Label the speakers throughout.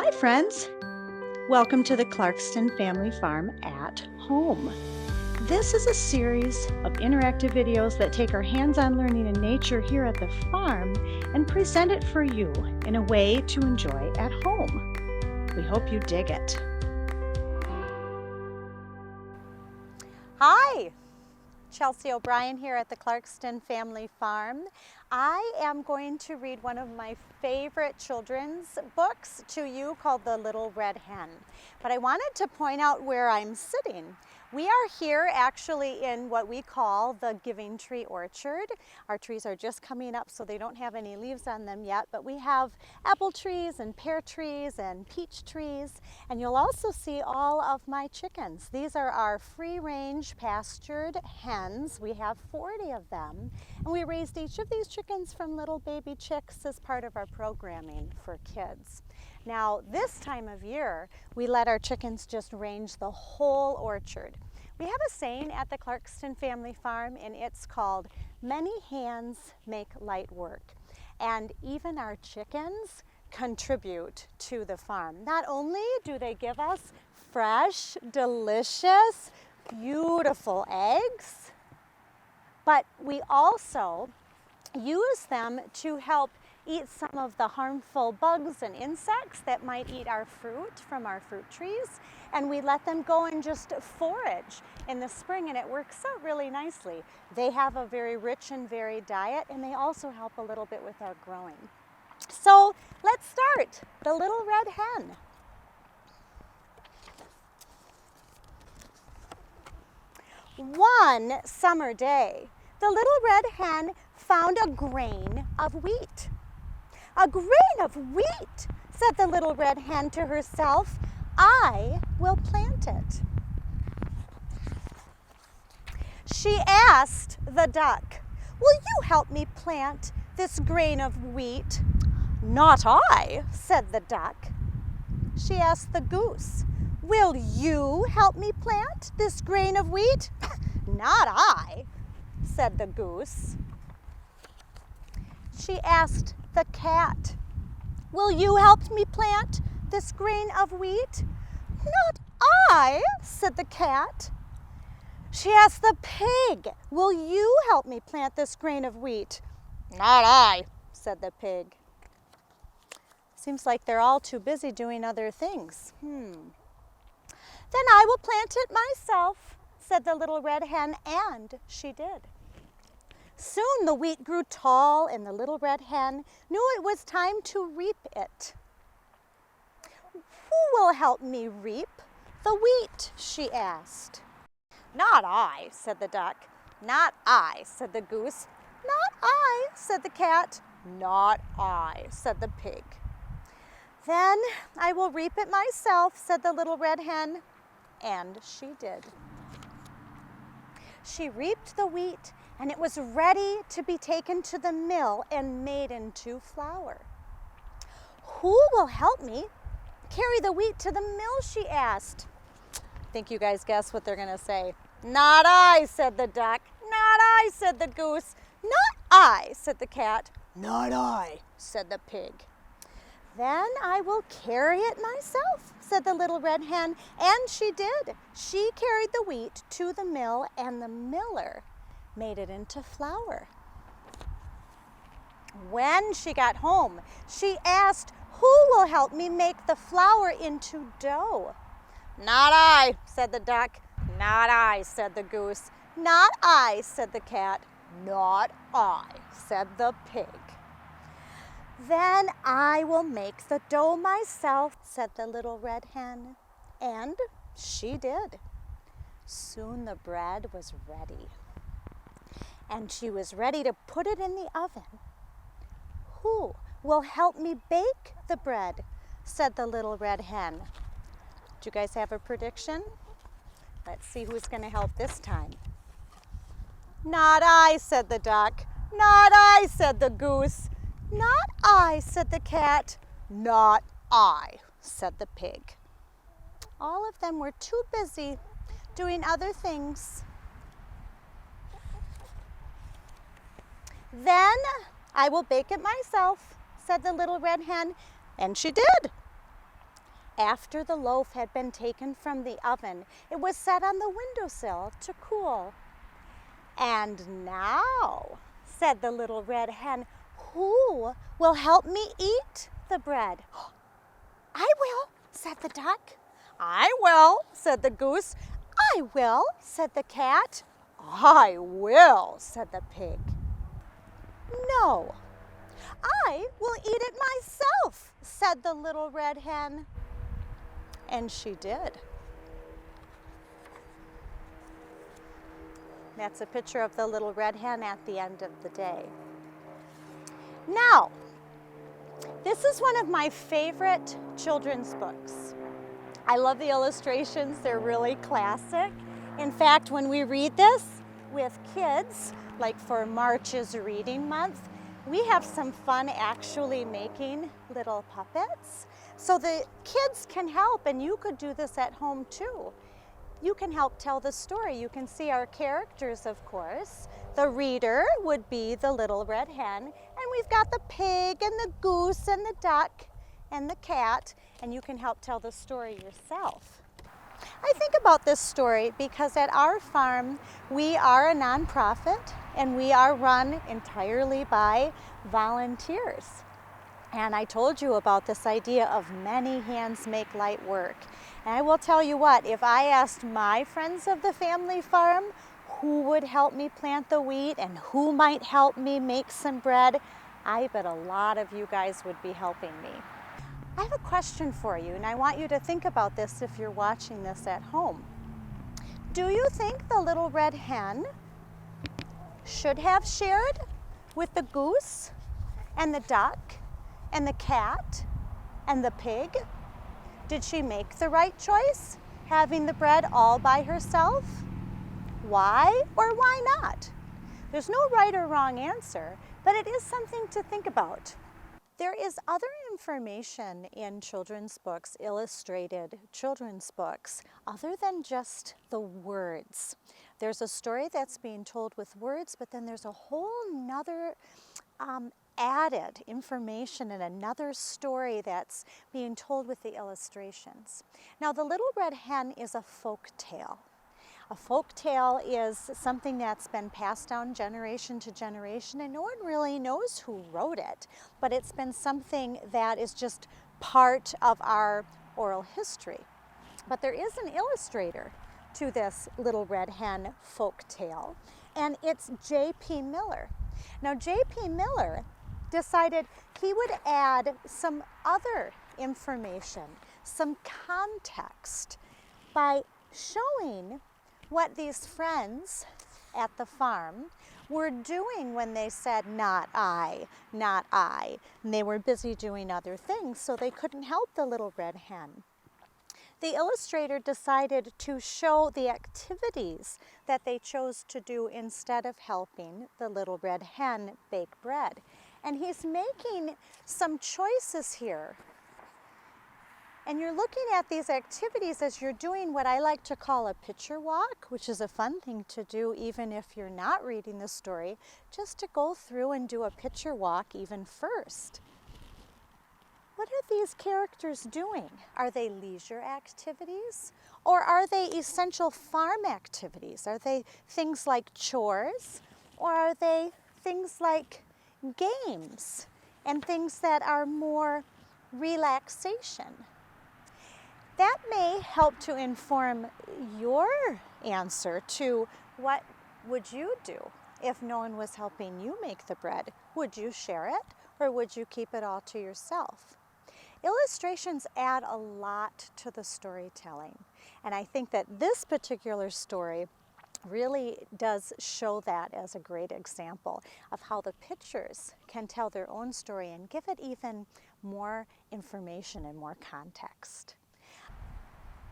Speaker 1: Hi friends! Welcome to the Clarkston Family Farm at Home. This is a series of interactive videos that take our hands-on learning in nature here at the farm and present it for you in a way to enjoy at home. We hope you dig it.
Speaker 2: Hi! Chelsea O'Brien here at the Clarkston Family Farm. I am going to read one of my favorite children's books to you called The Little Red Hen. But I wanted to point out where I'm sitting. We are here actually in what we call the Giving Tree Orchard. Our trees are just coming up, so they don't have any leaves on them yet, but we have apple trees and pear trees and peach trees, and you'll also see all of my chickens. These are our free-range pastured hens. We have 40 of them, and we raised each of these chickens from little baby chicks as part of our programming for kids. Now, this time of year, we let our chickens just range the whole orchard. We have a saying at the Clarkston Family Farm, and it's called, "Many hands make light work." And even our chickens contribute to the farm. Not only do they give us fresh, delicious, beautiful eggs, but we also use them to help eat some of the harmful bugs and insects that might eat our fruit from our fruit trees, and we let them go and just forage in the spring, and it works out really nicely. They have a very rich and varied diet, and they also help a little bit with our growing. So let's start. The Little Red Hen. One summer day, the little red hen found a grain of wheat. "A grain of wheat," said the little red hen to herself. "I will plant it." She asked the duck, "Will you help me plant this grain of wheat?" "Not I," said the duck. She asked the goose, "Will you help me plant this grain of wheat?" "Not I," said the goose. She asked the cat, "Will you help me plant this grain of wheat?" "Not I," said the cat. She asked the pig, "Will you help me plant this grain of wheat?" "Not I," said the pig. Seems like they're all too busy doing other things. "Then I will plant it myself," said the little red hen, and she did. Soon the wheat grew tall, and the little red hen knew it was time to reap it. "Who will help me reap the wheat?" she asked. "Not I," said the duck. "Not I," said the goose. "Not I," said the cat. "Not I," said the pig. "Then I will reap it myself," said the little red hen, and she did. She reaped the wheat, and it was ready to be taken to the mill and made into flour. "Who will help me carry the wheat to the mill?" she asked. Think you guys guess what they're going to say. "Not I," said the duck. "Not I," said the goose. "Not I," said the cat. "Not I," said the pig. "Then I will carry it myself," said the little red hen, and she did. She carried the wheat to the mill, and the miller made it into flour. When she got home, she asked, "Who will help me make the flour into dough?" "Not I," said the duck. "Not I," said the goose. "Not I," said the cat. "Not I," said the pig. "Then I will make the dough myself," said the little red hen, and she did. Soon the bread was ready, and she was ready to put it in the oven. "Who will help me bake the bread?" said the little red hen. Do you guys have a prediction? Let's see who's going to help this time. "Not I," said the duck. "Not I," said the goose. "Not I," said the cat. "Not I," said the pig. All of them were too busy doing other things. "Then I will bake it myself," said the little red hen, and she did. After the loaf had been taken from the oven, it was set on the windowsill to cool. "And now," said the little red hen, "who will help me eat the bread?" "I will," said the duck. "I will," said the goose. "I will," said the cat. "I will," said the pig. "No, I will eat it myself," said the little red hen. And she did. That's a picture of the little red hen at the end of the day. Now, this is one of my favorite children's books. I love the illustrations, they're really classic. In fact, when we read this with kids, like for March is Reading Month, we have some fun actually making little puppets. So the kids can help, and you could do this at home too. You can help tell the story. You can see our characters, of course. The reader would be the little red hen, and we've got the pig and the goose and the duck and the cat, and you can help tell the story yourself. I think about this story because at our farm, we are a nonprofit and we are run entirely by volunteers. And I told you about this idea of many hands make light work. And I will tell you what, if I asked my friends of the family farm who would help me plant the wheat and who might help me make some bread, I bet a lot of you guys would be helping me. I have a question for you, and I want you to think about this if you're watching this at home. Do you think the little red hen should have shared with the goose and the duck and the cat and the pig? Did she make the right choice, having the bread all by herself? Why or why not? There's no right or wrong answer, but it is something to think about. There is other information in children's books, illustrated children's books, other than just the words. There's a story that's being told with words, but then there's a whole nother added information and another story that's being told with the illustrations. Now, the Little Red Hen is a folk tale. A folk tale is something that's been passed down generation to generation, and no one really knows who wrote it, but it's been something that is just part of our oral history. But there is an illustrator to this Little Red Hen folk tale, and it's J.P. Miller. Now, J.P. Miller decided he would add some other information, some context, by showing what these friends at the farm were doing when they said, "Not I, not I." And they were busy doing other things, so they couldn't help the little red hen. The illustrator decided to show the activities that they chose to do instead of helping the little red hen bake bread. And he's making some choices here. And you're looking at these activities as you're doing what I like to call a picture walk, which is a fun thing to do even if you're not reading the story, just to go through and do a picture walk even first. What are these characters doing? Are they leisure activities? Or are they essential farm activities? Are they things like chores? Or are they things like games and things that are more relaxation? That may help to inform your answer to what would you do if no one was helping you make the bread? Would you share it, or would you keep it all to yourself? Illustrations add a lot to the storytelling, and I think that this particular story really does show that as a great example of how the pictures can tell their own story and give it even more information and more context.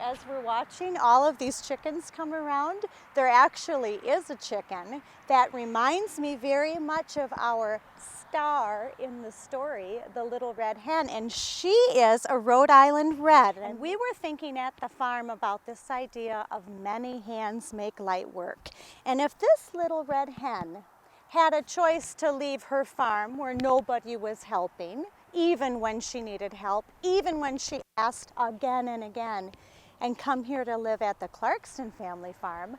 Speaker 2: As we're watching all of these chickens come around, there actually is a chicken that reminds me very much of our star in the story, the Little Red Hen, and she is a Rhode Island Red. And we were thinking at the farm about this idea of many hands make light work. And if this little red hen had a choice to leave her farm where nobody was helping, even when she needed help, even when she asked again and again, and come here to live at the Clarkston family farm,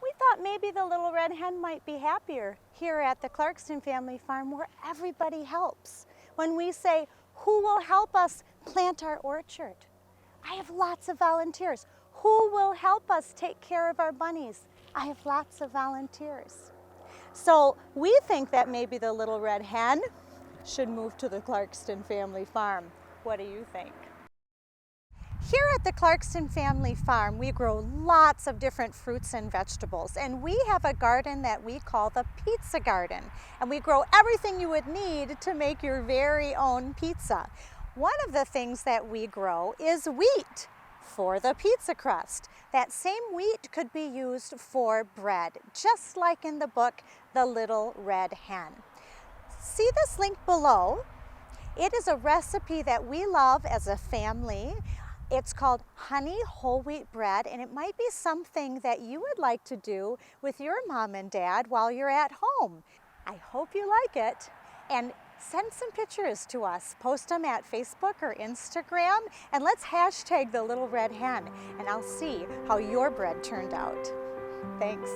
Speaker 2: we thought maybe the little red hen might be happier here at the Clarkston family farm where everybody helps. When we say, who will help us plant our orchard? I have lots of volunteers. Who will help us take care of our bunnies? I have lots of volunteers. So we think that maybe the little red hen should move to the Clarkston family farm. What do you think? Here at the Clarkston family farm, we grow lots of different fruits and vegetables, and we have a garden that we call the pizza garden, and we grow everything you would need to make your very own pizza. One of the things that we grow is wheat for the pizza crust. That same wheat could be used for bread, just like in the book, The Little Red Hen. See this link below? It is a recipe that we love as a family. It's called honey whole wheat bread, and it might be something that you would like to do with your mom and dad while you're at home. I hope you like it, and send some pictures to us. Post them at Facebook or Instagram, and let's hashtag the little red hen, and I'll see how your bread turned out. Thanks.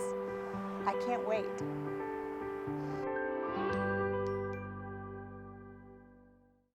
Speaker 2: I can't wait.